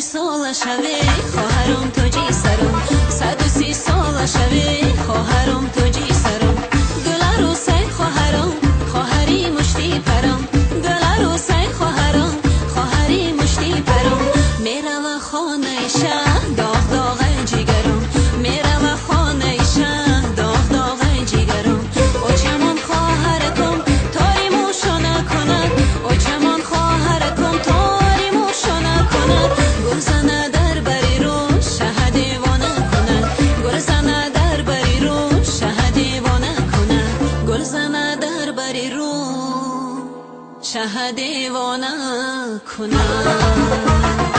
سال شوی خواهرم تاجی سرم 130 سال شوی خواهرم تاجی سرم گل عروسی خواهرم خواهری مشتی پرم گل عروسی خواهرم خواهری مشتی پرم میرم خانه شه داغ داغ جگرم میرم خانه شه داغ داغ جگرم او چمان خواهرکم تاری موشو نکند او چمان خواهرکم تاری موشو نکند گرزنه در بری رو شه دیوانه کند گرزنه در بری رو شه دیوانه کند گرزنه در بری رو شه دیوانه کند